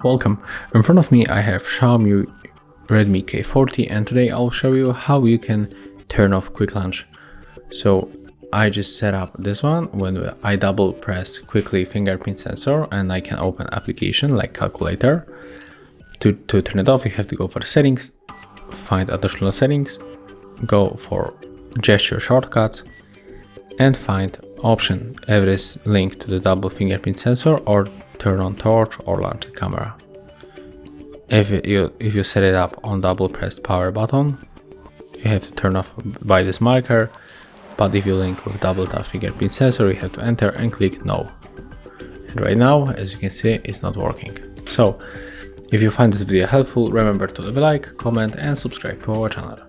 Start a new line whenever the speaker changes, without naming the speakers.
Welcome. In front of me I have Xiaomi Redmi K40, and today I'll show you how you can turn off quick launch. So I just set up this one. When I double press quickly fingerprint sensor, and I can open application like calculator. To turn it off, you have to go for settings, find additional settings, go for gesture shortcuts, and find option if it is linked to the double fingerprint sensor, or turn on torch or launch the camera. If you set it up on double pressed power button, you have to turn off by this marker, but if you link with double tap fingerprint sensor, you have to enter and click no. And right now, as you can see, it's not working. So if you find this video helpful, remember to leave a like, comment and subscribe to our channel.